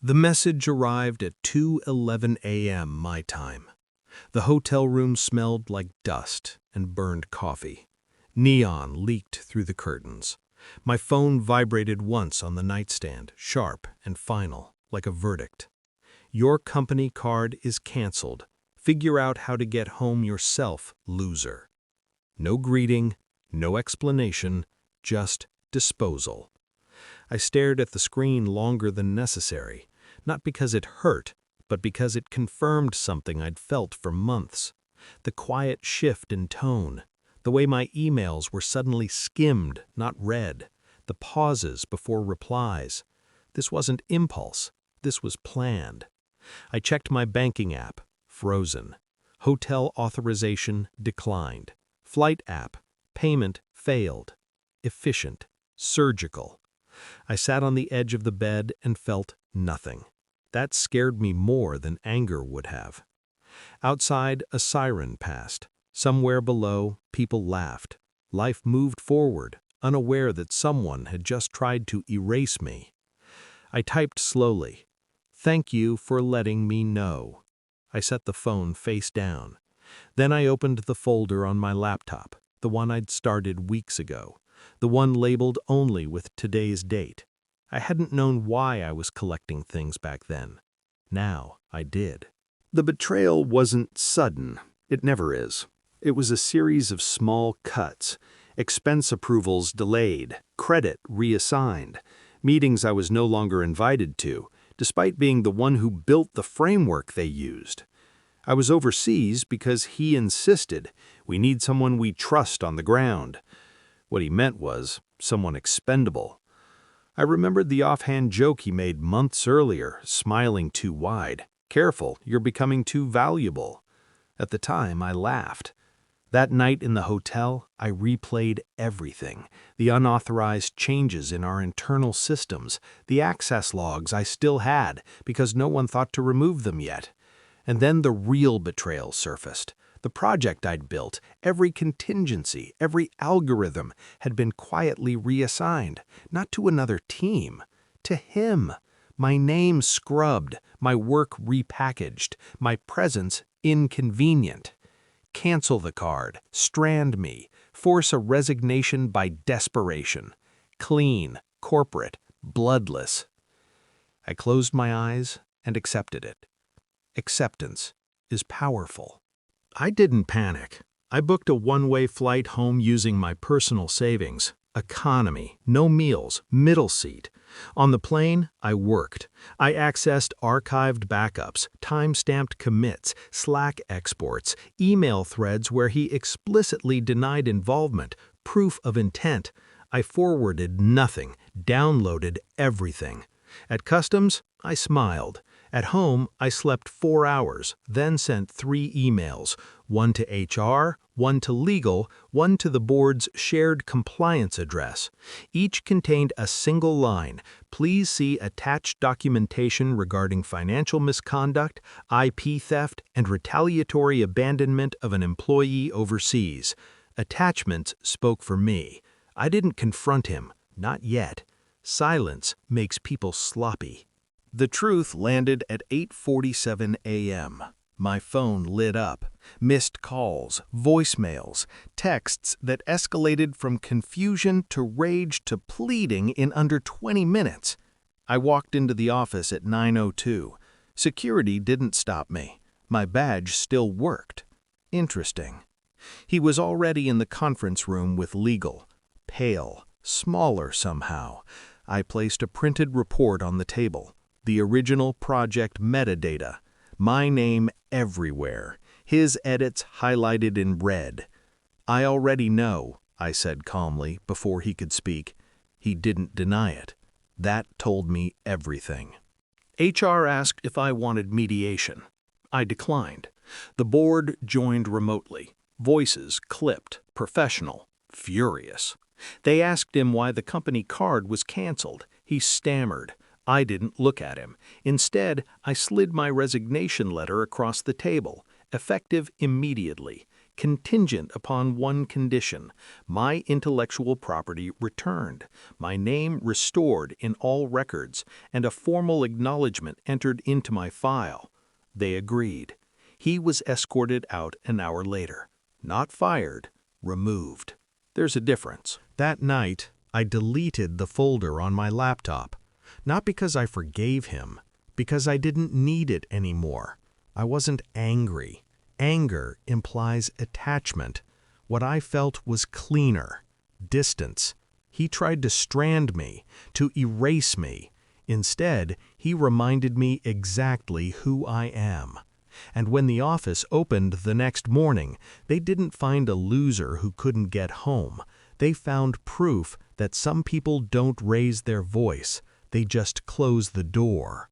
The message arrived at 2:11 a.m. my time. The hotel room smelled like dust and burned coffee. Neon leaked through the curtains. My phone vibrated once on the nightstand, sharp and final, like a verdict. Your company card is canceled. Figure out how to get home yourself, loser. No greeting, no explanation, just disposal. I stared at the screen longer than necessary, not because it hurt, but because it confirmed something I'd felt for months. The quiet shift in tone, the way my emails were suddenly skimmed, not read, the pauses before replies. This wasn't impulse, this was planned. I checked my banking app, frozen. Hotel authorization declined. Flight app, payment failed. Efficient, surgical. I sat on the edge of the bed and felt nothing. That scared me more than anger would have. Outside, a siren passed. Somewhere below, people laughed. Life moved forward, unaware that someone had just tried to erase me. I typed slowly. "Thank you for letting me know." I set the phone face down. Then I opened the folder on my laptop, the one I'd started weeks ago, the one labeled only with today's date. I hadn't known why I was collecting things back then. Now I did. The betrayal wasn't sudden. It never is. It was a series of small cuts, expense approvals delayed, credit reassigned, meetings I was no longer invited to, despite being the one who built the framework they used. I was overseas because he insisted, "We need someone we trust on the ground." What he meant was someone expendable. I remembered the offhand joke he made months earlier, smiling too wide. "Careful, you're becoming too valuable." At the time, I laughed. That night in the hotel, I replayed everything. The unauthorized changes in our internal systems, the access logs I still had because no one thought to remove them yet. And then the real betrayal surfaced. The project I'd built, every contingency, every algorithm had been quietly reassigned, not to another team, to him. My name scrubbed, my work repackaged, my presence inconvenient. Cancel the card, strand me, force a resignation by desperation. Clean, corporate, bloodless. I closed my eyes and accepted it. Acceptance is powerful. I didn't panic. I booked a one-way flight home using my personal savings. Economy, no meals, middle seat. On the plane, I worked. I accessed archived backups, time-stamped commits, Slack exports, email threads where he explicitly denied involvement, proof of intent. I forwarded nothing, downloaded everything. At customs, I smiled. At home, I slept 4 hours, then sent 3 emails, one to HR, one to legal, one to the board's shared compliance address. Each contained a single line, "Please see attached documentation regarding financial misconduct, IP theft, and retaliatory abandonment of an employee overseas." Attachments spoke for me. I didn't confront him, not yet. Silence makes people sloppy. The truth landed at 8:47 a.m. My phone lit up. Missed calls, voicemails, texts that escalated from confusion to rage to pleading in under 20 minutes. I walked into the office at 9:02. Security didn't stop me. My badge still worked. Interesting. He was already in the conference room with legal. Pale, smaller somehow. I placed a printed report on the table. The original project metadata. My name everywhere. His edits highlighted in red. "I already know," I said calmly before he could speak. He didn't deny it. That told me everything. HR asked if I wanted mediation. I declined. The board joined remotely. Voices clipped, professional, furious. They asked him why the company card was canceled. He stammered. I didn't look at him. Instead, I slid my resignation letter across the table, effective immediately. contingent upon one condition: my intellectual property returned, my name restored in all records, and a formal acknowledgment entered into my file. They agreed. He was escorted out an hour later. Not fired, removed. There's a difference. That night, I deleted the folder on my laptop. Not because I forgave him, because I didn't need it anymore. I wasn't angry. Anger implies attachment. What I felt was cleaner, distance. He tried to strand me, to erase me. Instead, he reminded me exactly who I am. And when the office opened the next morning, they didn't find a loser who couldn't get home. They found proof that some people don't raise their voice, they just close the door.